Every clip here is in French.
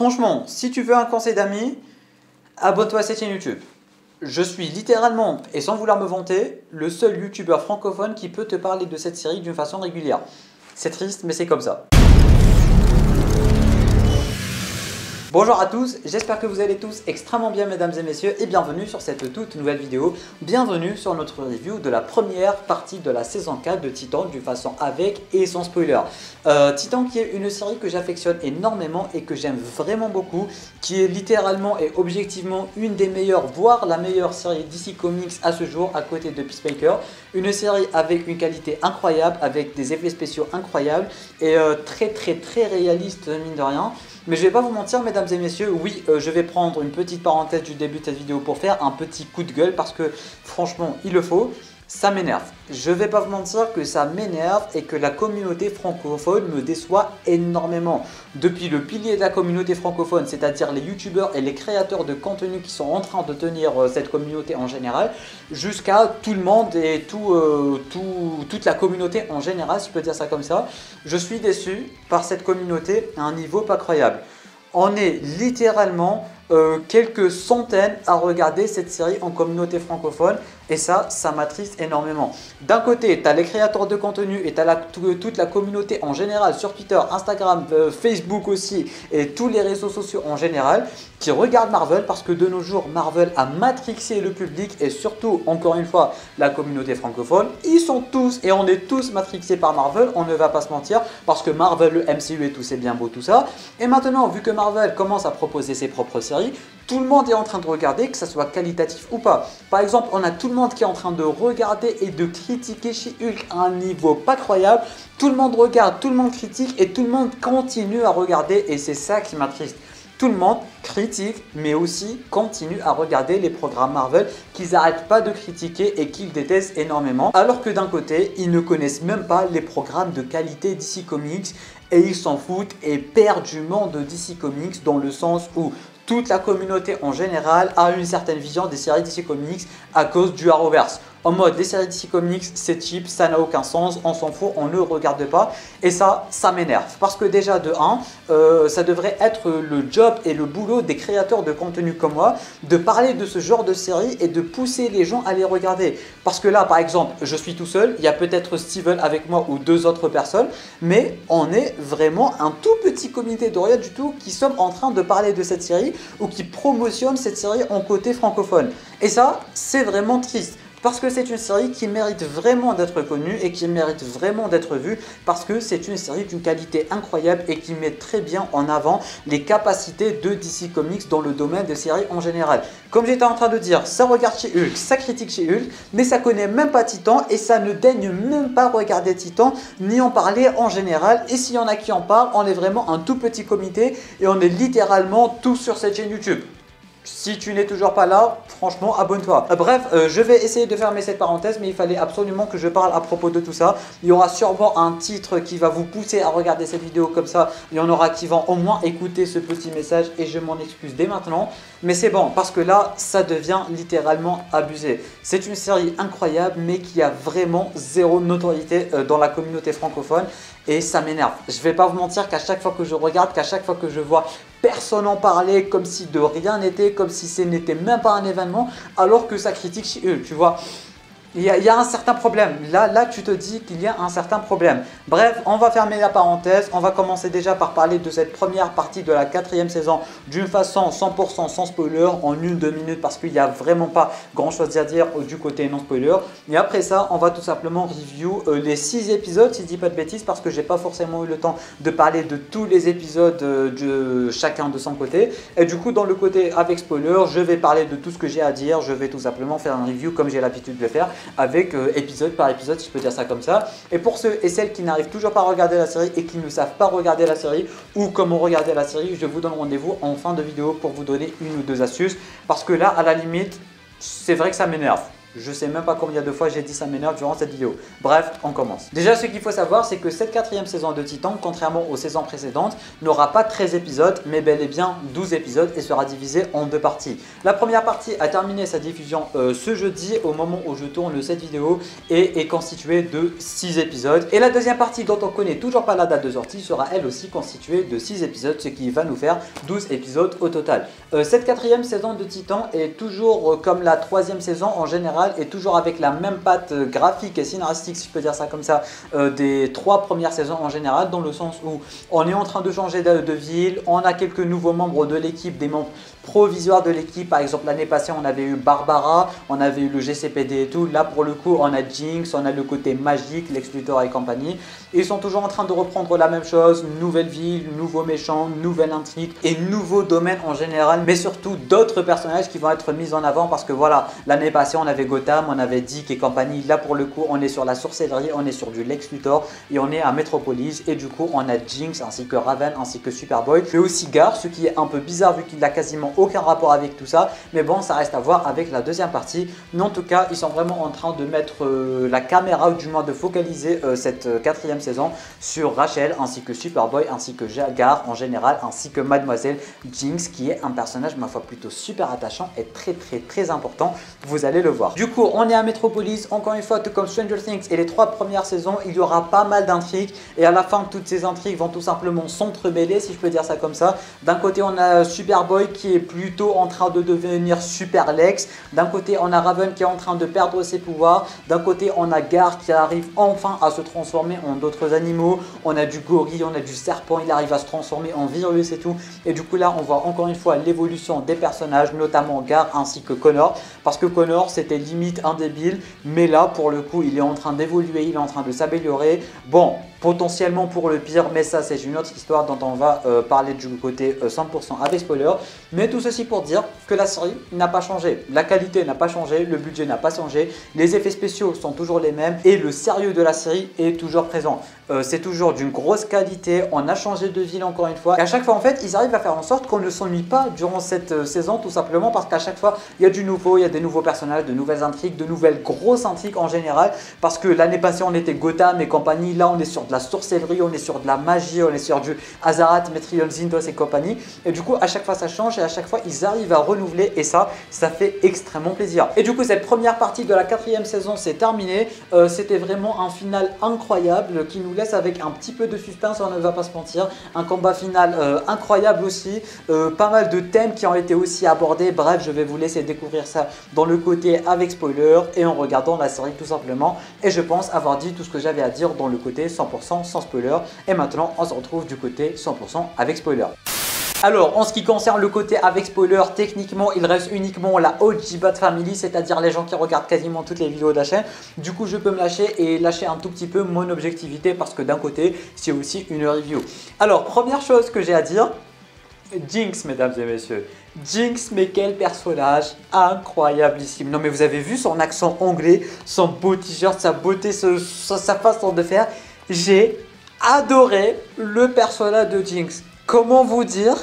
Franchement, si tu veux un conseil d'amis, abonne-toi à cette chaîne YouTube. Je suis littéralement, et sans vouloir me vanter, le seul youtubeur francophone qui peut te parler de cette série d'une façon régulière. C'est triste, mais c'est comme ça. Bonjour à tous, j'espère que vous allez tous extrêmement bien mesdames et messieurs et bienvenue sur cette toute nouvelle vidéo. Bienvenue sur notre review de la première partie de la saison 4 de Titan d'une façon avec et sans spoiler. Titan qui est une série que j'affectionne énormément et que j'aime vraiment beaucoup, qui est littéralement et objectivement une des meilleures, voire la meilleure série DC Comics à ce jour à côté de Peacemaker. Une série avec une qualité incroyable, avec des effets spéciaux incroyables et très réaliste mine de rien. Mais je vais pas vous mentir mesdames et messieurs, oui je vais prendre une petite parenthèse du début de cette vidéo pour faire un petit coup de gueule parce que franchement il le faut. Ça m'énerve. Je vais pas vous mentir que ça m'énerve et que la communauté francophone me déçoit énormément. Depuis le pilier de la communauté francophone, c'est-à-dire les youtubeurs et les créateurs de contenu qui sont en train de tenir cette communauté en général, jusqu'à tout le monde et toute la communauté en général, si je peux dire ça comme ça. Je suis déçu par cette communauté à un niveau pas croyable. On est littéralement quelques centaines à regarder cette série en communauté francophone et ça m'attriste énormément. D'un côté, tu as les créateurs de contenu et tu as toute la communauté en général sur Twitter, Instagram, Facebook aussi et tous les réseaux sociaux en général qui regardent Marvel parce que de nos jours, Marvel a matrixé le public et surtout, encore une fois, la communauté francophone. Ils sont tous et on est tous matrixés par Marvel, on ne va pas se mentir parce que Marvel, le MCU et tout, c'est bien beau tout ça. Et maintenant, vu que Marvel commence à proposer ses propres séries, tout le monde est en train de regarder, que ça soit qualitatif ou pas. Par exemple, on a tout le monde qui est en train de regarder et de critiquer She-Hulk à un niveau pas croyable. Tout le monde regarde, tout le monde critique et tout le monde continue à regarder et c'est ça qui m'attriste. Tout le monde critique mais aussi continue à regarder les programmes Marvel qu'ils n'arrêtent pas de critiquer et qu'ils détestent énormément. Alors que d'un côté, ils ne connaissent même pas les programmes de qualité DC Comics et ils s'en foutent éperdument de DC Comics dans le sens où toute la communauté en général a une certaine vision des séries DC Comics à cause du Arrowverse. En mode, les séries DC Comics, c'est cheap, ça n'a aucun sens, on s'en fout, on ne regarde pas. Et ça m'énerve. Parce que déjà, de 1, ça devrait être le job et le boulot des créateurs de contenu comme moi de parler de ce genre de série et de pousser les gens à les regarder. Parce que là, par exemple, je suis tout seul, il y a peut-être Steven avec moi ou 2 autres personnes, mais on est vraiment un tout petit comité de rien du tout qui sommes en train de parler de cette série ou qui promotionne cette série en côté francophone. Et ça, c'est vraiment triste. Parce que c'est une série qui mérite vraiment d'être connue et qui mérite vraiment d'être vue parce que c'est une série d'une qualité incroyable et qui met très bien en avant les capacités de DC Comics dans le domaine des séries en général. Comme j'étais en train de dire, ça regarde She-Hulk, ça critique She-Hulk, mais ça connaît même pas Titan et ça ne daigne même pas regarder Titan ni en parler en général. Et s'il y en a qui en parlent, on est vraiment un tout petit comité et on est littéralement tous sur cette chaîne YouTube. Si tu n'es toujours pas là, franchement, abonne-toi. Bref, je vais essayer de fermer cette parenthèse, mais il fallait absolument que je parle à propos de tout ça. Il y aura sûrement un titre qui va vous pousser à regarder cette vidéo comme ça. Il y en aura qui vont au moins écouter ce petit message et je m'en excuse dès maintenant. Mais c'est bon, parce que là, ça devient littéralement abusé. C'est une série incroyable, mais qui a vraiment zéro notoriété dans la communauté francophone. Et ça m'énerve. Je vais pas vous mentir qu'à chaque fois que je regarde, qu'à chaque fois que je vois personne en parler, comme si de rien n'était, comme si ce n'était même pas un événement, alors que ça critique chez eux, tu vois. Il y a un certain problème. Là, tu te dis qu'il y a un certain problème. Bref, on va fermer la parenthèse. On va commencer déjà par parler de cette première partie de la 4e saison d'une façon 100% sans spoiler en 1-2 minutes parce qu'il n'y a vraiment pas grand chose à dire du côté non spoiler. Et après ça, on va tout simplement review les 6 épisodes, si je dis pas de bêtises, parce que j'ai pas forcément eu le temps de parler de tous les épisodes de chacun de son côté. Et du coup, dans le côté avec spoiler, je vais parler de tout ce que j'ai à dire. Je vais tout simplement faire un review comme j'ai l'habitude de le faire, avec épisode par épisode, si je peux dire ça comme ça. Et pour ceux et celles qui n'arrivent toujours pas à regarder la série et qui ne savent pas regarder la série ou comment regarder la série, je vous donne rendez-vous en fin de vidéo pour vous donner 1 ou 2 astuces. Parce que là, à la limite, c'est vrai que ça m'énerve. Je sais même pas combien de fois j'ai dit ça m'énerve durant cette vidéo. Bref, on commence. Déjà, ce qu'il faut savoir, c'est que cette quatrième saison de Titan, contrairement aux saisons précédentes, n'aura pas 13 épisodes, mais bel et bien 12 épisodes et sera divisée en deux parties. La première partie a terminé sa diffusion ce jeudi, au moment où je tourne cette vidéo, et est constituée de 6 épisodes. Et la deuxième partie, dont on connaît toujours pas la date de sortie, sera elle aussi constituée de 6 épisodes, ce qui va nous faire 12 épisodes au total. Cette quatrième saison de Titan est toujours comme la troisième saison en général, et toujours avec la même patte graphique et scénaristique, si je peux dire ça comme ça, des 3 premières saisons en général, dans le sens où on est en train de changer de ville, on a quelques nouveaux membres de l'équipe, des membres provisoires de l'équipe. Par exemple, l'année passée, on avait eu Barbara, on avait eu le GCPD et tout. Là, pour le coup, on a Jinx, on a le côté magique, Lex Luthor et compagnie. Ils sont toujours en train de reprendre la même chose, nouvelle ville, nouveaux méchants, nouvelle intrigue et nouveaux domaines en général, mais surtout d'autres personnages qui vont être mis en avant, parce que voilà, l'année passée, on avait Gotham, on avait Dick et compagnie. Là, pour le coup, on est sur la sorcellerie, on est sur du Lex Luthor et on est à Metropolis, et du coup, on a Jinx ainsi que Raven ainsi que Superboy, mais aussi Gar, ce qui est un peu bizarre vu qu'il a quasiment aucun rapport avec tout ça, mais bon, ça reste à voir avec la deuxième partie. Mais en tout cas, ils sont vraiment en train de mettre la caméra, ou du moins de focaliser cette quatrième saison sur Rachel ainsi que Superboy ainsi que Gar en général, ainsi que Mademoiselle Jinx, qui est un personnage, ma foi, plutôt super attachant et très important. Vous allez le voir. Du coup, on est à Metropolis, encore une fois, tout comme Stranger Things et les 3 premières saisons, il y aura pas mal d'intrigues, et à la fin, toutes ces intrigues vont tout simplement s'entremêler, si je peux dire ça comme ça. D'un côté, on a Superboy qui est plutôt en train de devenir Super Lex. D'un côté, on a Raven qui est en train de perdre ses pouvoirs. D'un côté, on a Gar qui arrive enfin à se transformer en d'autres animaux. On a du gorille, on a du serpent, il arrive à se transformer en virus et tout. Et du coup, là, on voit encore une fois l'évolution des personnages, notamment Gar ainsi que Connor. Parce que Connor, c'était limite un débile. Mais là, pour le coup, il est en train d'évoluer, il est en train de s'améliorer. Bon, potentiellement pour le pire, mais ça, c'est une autre histoire dont on va parler du côté 100% avec spoiler. Mais tout ceci pour dire que la série n'a pas changé. La qualité n'a pas changé, le budget n'a pas changé, les effets spéciaux sont toujours les mêmes et le sérieux de la série est toujours présent. C'est toujours d'une grosse qualité, on a changé de ville encore une fois. Et à chaque fois, en fait, ils arrivent à faire en sorte qu'on ne s'ennuie pas durant cette saison, tout simplement parce qu'à chaque fois, il y a du nouveau, il y a des nouveaux personnages, de nouvelles intrigues, de nouvelles grosses intrigues en général. Parce que l'année passée, on était Gotham et compagnie. Là, on est sur de la sorcellerie, on est sur de la magie, on est sur du Azarat, Metrion, Zinthos et compagnie. Et du coup, à chaque fois, ça change et à chaque fois, ils arrivent à renouveler, et ça fait extrêmement plaisir. Et du coup, cette première partie de la quatrième saison, c'est terminé. C'était vraiment un final incroyable qui nous laisse avec un petit peu de suspense, on ne va pas se mentir. Un combat final incroyable aussi. Pas mal de thèmes qui ont été aussi abordés. Bref, je vais vous laisser découvrir ça dans le côté avec spoiler et en regardant la série tout simplement. Et je pense avoir dit tout ce que j'avais à dire dans le côté 100% sans spoiler. Et maintenant, on se retrouve du côté 100% avec spoiler. Alors, en ce qui concerne le côté avec spoiler, techniquement, il reste uniquement la OG Bat Family, c'est-à-dire les gens qui regardent quasiment toutes les vidéos de la chaîne. Du coup, je peux me lâcher et lâcher un tout petit peu mon objectivité, parce que d'un côté, c'est aussi une review. Alors, première chose que j'ai à dire, Jinx, mesdames et messieurs. Jinx, mais quel personnage incroyablissime. Non, mais vous avez vu son accent anglais, son beau t-shirt, sa beauté, sa façon de faire. J'ai adoré le personnage de Jinx. Comment vous dire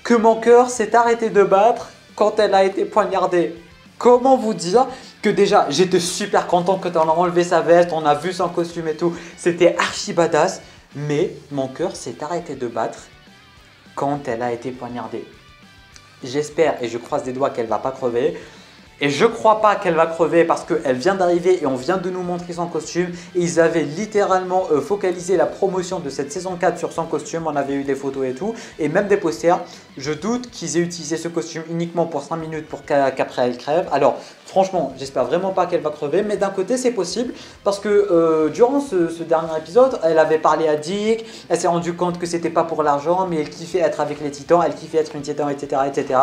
que mon cœur s'est arrêté de battre quand elle a été poignardée? Comment vous dire que déjà j'étais super content quand on a enlevé sa veste, on a vu son costume et tout, c'était archi badass, mais mon cœur s'est arrêté de battre quand elle a été poignardée. J'espère et je croise des doigts qu'elle ne va pas crever. Et je crois pas qu'elle va crever parce qu'elle vient d'arriver et on vient de nous montrer son costume. Et ils avaient littéralement focalisé la promotion de cette saison 4 sur son costume. On avait eu des photos et tout. Et même des posters. Je doute qu'ils aient utilisé ce costume uniquement pour 5 minutes pour qu'après elle crève. Alors franchement, j'espère vraiment pas qu'elle va crever. Mais d'un côté, c'est possible parce que durant ce dernier épisode, elle avait parlé à Dick. Elle s'est rendue compte que c'était pas pour l'argent, mais elle kiffait être avec les titans. Elle kiffait être une titan, etc., etc.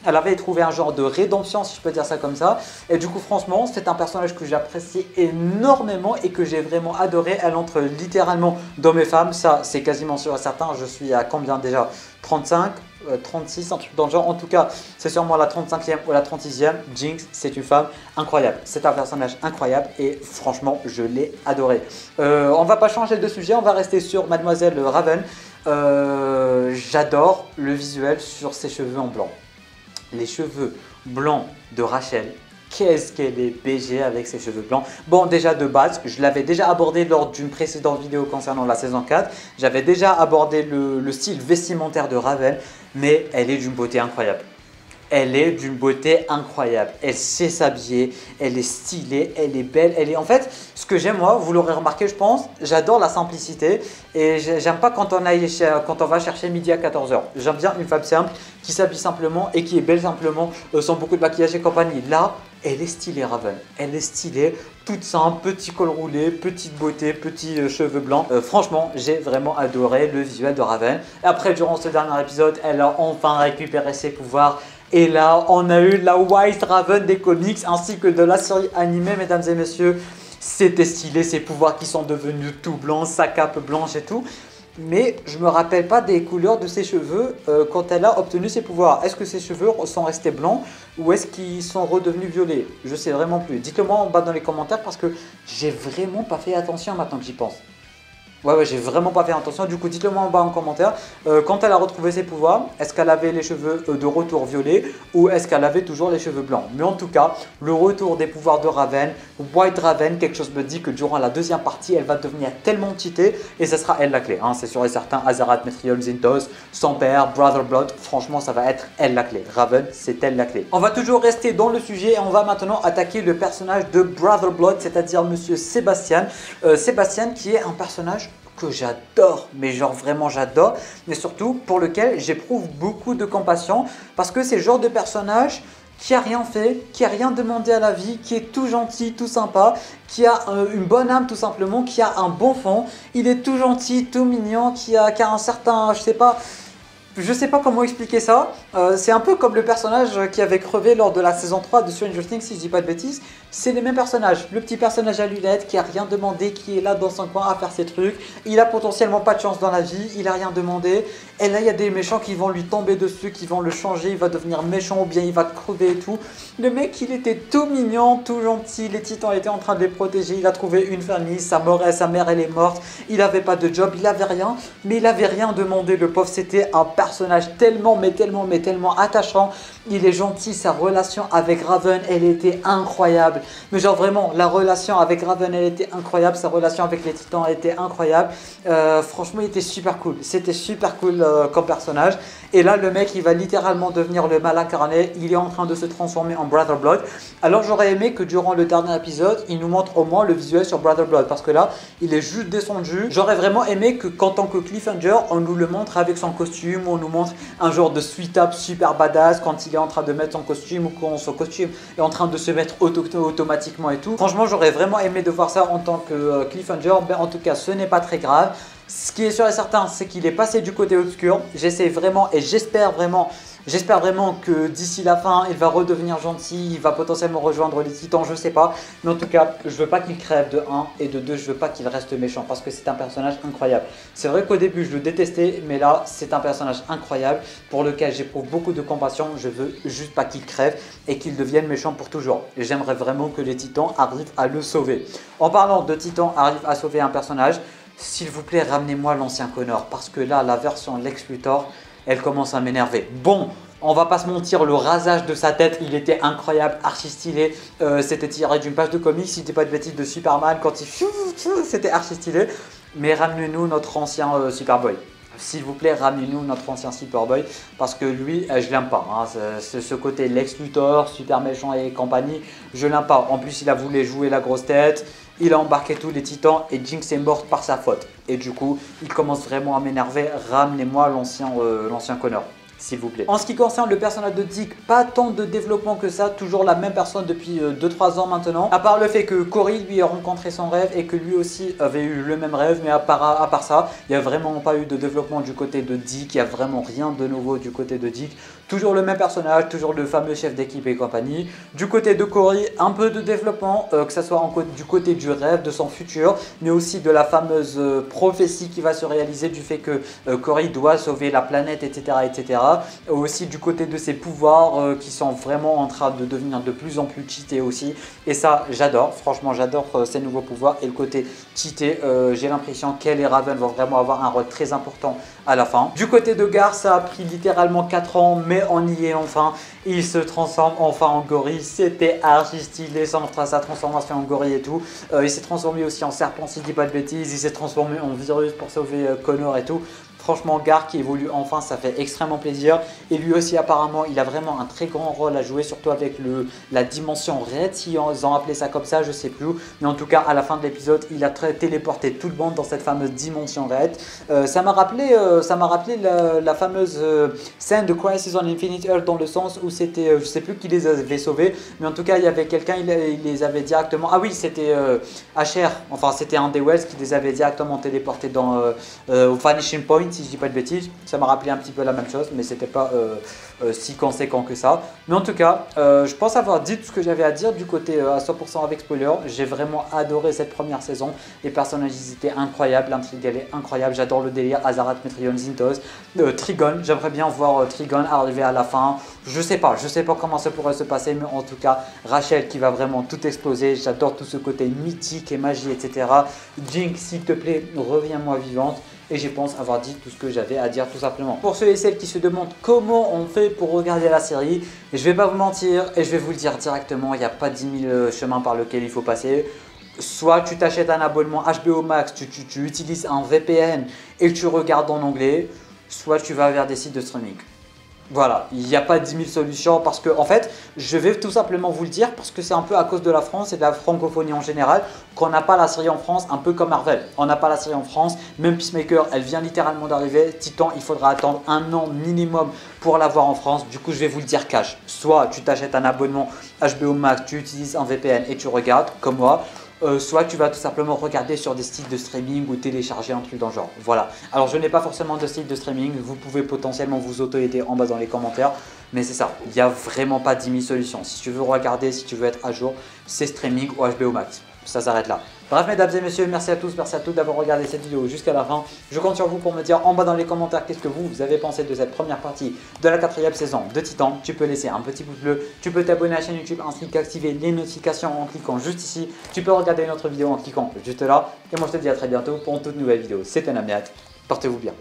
Elle avait trouvé un genre de rédemption, si je peux dire ça comme ça. Et du coup, franchement, c'est un personnage que j'apprécie énormément et que j'ai vraiment adoré. Elle entre littéralement d'hommes et femmes. Ça, c'est quasiment sûr et certain. Je suis à combien déjà? 35 36, un truc dans le genre. En tout cas, c'est sûrement la 35e ou la 36e. Jinx, c'est une femme incroyable. C'est un personnage incroyable et franchement, je l'ai adoré. On va pas changer de sujet, on va rester sur Mademoiselle Raven. J'adore le visuel sur ses cheveux en blanc. Les cheveux blancs de Rachel, qu'est-ce qu'elle est BG avec ses cheveux blancs. Bon, déjà de base, je l'avais déjà abordé lors d'une précédente vidéo concernant la saison 4. J'avais déjà abordé le style vestimentaire de Raven, mais elle est d'une beauté incroyable. Elle est d'une beauté incroyable. Elle sait s'habiller, elle est stylée, elle est belle. Elle est en fait, ce que j'aime moi, vous l'aurez remarqué je pense, j'adore la simplicité et j'aime pas quand on va chercher midi à 14 h. J'aime bien une femme simple qui s'habille simplement et qui est belle simplement sans beaucoup de maquillage et compagnie. Là, elle est stylée Raven. Elle est stylée, toute simple, petit col roulé, petite beauté, petits cheveux blancs. Franchement, j'ai vraiment adoré le visuel de Raven. Et après, durant ce dernier épisode, elle a enfin récupéré ses pouvoirs. Et là, on a eu la White Raven des comics ainsi que de la série animée, mesdames et messieurs. C'était stylé, ses pouvoirs qui sont devenus tout blancs, sa cape blanche et tout. Mais je me rappelle pas des couleurs de ses cheveux quand elle a obtenu ses pouvoirs. Est-ce que ses cheveux sont restés blancs ou est-ce qu'ils sont redevenus violets? Je sais vraiment plus. Dites-le moi en bas dans les commentaires parce que j'ai vraiment pas fait attention maintenant que j'y pense. Ouais, j'ai vraiment pas fait attention. Du coup, dites-le moi en bas en commentaire. Quand elle a retrouvé ses pouvoirs, est-ce qu'elle avait les cheveux de retour violets ou est-ce qu'elle avait toujours les cheveux blancs? Mais en tout cas, le retour des pouvoirs de Raven, White Raven, quelque chose me dit que durant la deuxième partie, elle va devenir tellement cheatée et ce sera elle la clé. Hein. C'est sûr et certain. Azeroth, Mithril, Zinthos, son père, Brother Blood. Franchement, ça va être elle la clé. Raven, c'est elle la clé. On va toujours rester dans le sujet et on va maintenant attaquer le personnage de Brother Blood, c'est-à-dire Monsieur Sébastien. Sébastien qui est un personnage que j'adore, mais genre vraiment j'adore, mais surtout pour lequel j'éprouve beaucoup de compassion parce que c'est le genre de personnage qui a rien fait, qui a rien demandé à la vie, qui est tout gentil, tout sympa, qui a une bonne âme tout simplement, qui a un bon fond, il est tout gentil, tout mignon, qui a un certain, je sais pas comment expliquer ça. C'est un peu comme le personnage qui avait crevé lors de la saison 3 de Stranger Things, si je dis pas de bêtises. C'est les mêmes personnages. Le petit personnage à lunettes qui a rien demandé, qui est là dans son coin à faire ses trucs. Il a potentiellement pas de chance dans la vie, il a rien demandé. Et là, il y a des méchants qui vont lui tomber dessus, qui vont le changer, il va devenir méchant ou bien il va crever et tout. Le mec, il était tout mignon, tout gentil. Les titans étaient en train de les protéger. Il a trouvé une famille, sa mère, elle est morte. Il avait pas de job, il avait rien. Mais il avait rien demandé, le pauvre. C'était un personnage tellement attachant. Il est gentil, sa relation avec Raven, elle était incroyable. Mais genre vraiment, la relation avec Raven, elle était incroyable. Sa relation avec les titans, elle était incroyable. Franchement, il était super cool. C'était super cool comme personnage. Et là, le mec, il va littéralement devenir le mal incarné. Il est en train de se transformer en Brother Blood. Alors, j'aurais aimé que durant le dernier épisode, il nous montre au moins le visuel sur Brother Blood. Parce que là, il est juste descendu. J'aurais vraiment aimé que, qu'en tant que Cliffhanger, on nous le montre avec son costume. On nous montre un genre de sweat-up super badass quand il est en train de mettre son costume ou quand son costume est en train de se mettre automatiquement et tout. Franchement, j'aurais vraiment aimé de voir ça en tant que Cliffhanger. Mais en tout cas, ce n'est pas très grave. Ce qui est sûr et certain, c'est qu'il est passé du côté obscur. J'essaie vraiment et j'espère vraiment que d'ici la fin, il va redevenir gentil. Il va potentiellement rejoindre les titans, je sais pas. Mais en tout cas, je veux pas qu'il crève de 1 et de 2, je veux pas qu'il reste méchant parce que c'est un personnage incroyable. C'est vrai qu'au début, je le détestais, mais là, c'est un personnage incroyable pour lequel j'éprouve beaucoup de compassion. Je veux juste pas qu'il crève et qu'il devienne méchant pour toujours. Et j'aimerais vraiment que les titans arrivent à le sauver. En parlant de titans arrivent à sauver un personnage, s'il vous plaît, ramenez-moi l'ancien Connor parce que là, la version Lex Luthor, elle commence à m'énerver. Bon, on va pas se mentir, le rasage de sa tête, il était incroyable, archi stylé. C'était tiré d'une page de comics, si c'était pas de bêtises, de Superman quand il... C'était archi stylé. Mais ramenez-nous notre ancien Superboy. S'il vous plaît, ramenez-nous notre ancien Superboy parce que lui, je l'aime pas. Hein. Ce côté Lex Luthor, super méchant et compagnie, je l'aime pas. En plus, il a voulu jouer la grosse tête. Il a embarqué tous les titans et Jinx est morte par sa faute. Et du coup, il commence vraiment à m'énerver. Ramenez-moi l'ancien Connor, s'il vous plaît. En ce qui concerne le personnage de Dick, pas tant de développement que ça. Toujours la même personne depuis 2-3 ans maintenant. À part le fait que Cory lui a rencontré son rêve et que lui aussi avait eu le même rêve. Mais à part ça, il n'y a vraiment pas eu de développement du côté de Dick. Il n'y a vraiment rien de nouveau du côté de Dick. Toujours le même personnage, toujours le fameux chef d'équipe et compagnie. Du côté de Cory, un peu de développement, que ce soit du côté du rêve, de son futur, mais aussi de la fameuse prophétie qui va se réaliser du fait que Cory doit sauver la planète, etc. etc. Aussi du côté de ses pouvoirs qui sont vraiment en train de devenir de plus en plus cheatés aussi. Et ça, j'adore. Franchement, j'adore ces nouveaux pouvoirs. Et le côté cheaté, j'ai l'impression qu'elle et Raven vont vraiment avoir un rôle très important à la fin. Du côté de Gar, ça a pris littéralement 4 ans, mais on y est enfin. Il se transforme enfin en gorille. C'était archi stylé sa transformation en gorille et tout. Il s'est transformé aussi en serpent, si je dis pas de bêtises. Il s'est transformé en virus pour sauver Connor et tout. Franchement, Gar qui évolue enfin, ça fait extrêmement plaisir. Et lui aussi, apparemment, il a vraiment un très grand rôle à jouer, surtout avec la dimension raid, si ils ont appelé ça comme ça, je sais plus. Mais en tout cas, à la fin de l'épisode, il a téléporté tout le monde dans cette fameuse dimension raid. Ça m'a rappelé la fameuse scène de Crisis on Infinite Earth, dans le sens où c'était, je sais plus qui les avait sauvés, mais en tout cas, il y avait quelqu'un, il les avait directement. Ah oui, c'était HR, enfin, c'était un des Wells qui les avait directement téléportés au Vanishing Point, si je dis pas de bêtises. Ça m'a rappelé un petit peu la même chose, mais c'était pas si conséquent que ça. Mais en tout cas, je pense avoir dit tout ce que j'avais à dire du côté à 100% avec spoiler. J'ai vraiment adoré cette première saison. Les personnages étaient incroyables, l'intrigue elle est incroyable. J'adore le délire Azarat, Metrion, Zinthos, Trigon. J'aimerais bien voir Trigon arriver à la fin. Je sais pas comment ça pourrait se passer, mais en tout cas, Rachel qui va vraiment tout exploser. J'adore tout ce côté mythique et magie, etc. Jinx, s'il te plaît, reviens-moi vivante. Et je pense avoir dit tout ce que j'avais à dire tout simplement. Pour ceux et celles qui se demandent comment on fait pour regarder la série, je vais pas vous mentir et je vais vous le dire directement, il n'y a pas 10 000 chemins par lesquels il faut passer. Soit tu t'achètes un abonnement HBO Max, tu utilises un VPN et tu regardes en anglais, soit tu vas vers des sites de streaming. Voilà, il n'y a pas 10 000 solutions parce que, en fait, je vais tout simplement vous le dire parce que c'est un peu à cause de la France et de la francophonie en général qu'on n'a pas la série en France, un peu comme Marvel. On n'a pas la série en France, même Peacemaker, elle vient littéralement d'arriver. Titan, il faudra attendre 1 an minimum pour l'avoir en France. Du coup, je vais vous le dire cash. Soit tu t'achètes un abonnement HBO Max, tu utilises un VPN et tu regardes, comme moi. Soit tu vas tout simplement regarder sur des sites de streaming ou télécharger un truc dans le genre. Voilà. Alors je n'ai pas forcément de site de streaming, vous pouvez potentiellement vous auto-aider en bas dans les commentaires. Mais c'est ça, il n'y a vraiment pas 10 000 solutions. Si tu veux regarder, si tu veux être à jour, c'est streaming ou HBO Max. Ça s'arrête là. Bref, mesdames et messieurs, merci à tous d'avoir regardé cette vidéo jusqu'à la fin. Je compte sur vous pour me dire en bas dans les commentaires qu'est-ce que vous avez pensé de cette première partie de la 4e saison de Titan. Tu peux laisser un petit pouce bleu, tu peux t'abonner à la chaîne YouTube ainsi qu'activer les notifications en cliquant juste ici. Tu peux regarder une autre vidéo en cliquant juste là. Et moi je te dis à très bientôt pour une toute nouvelle vidéo. C'était Namiat, portez-vous bien.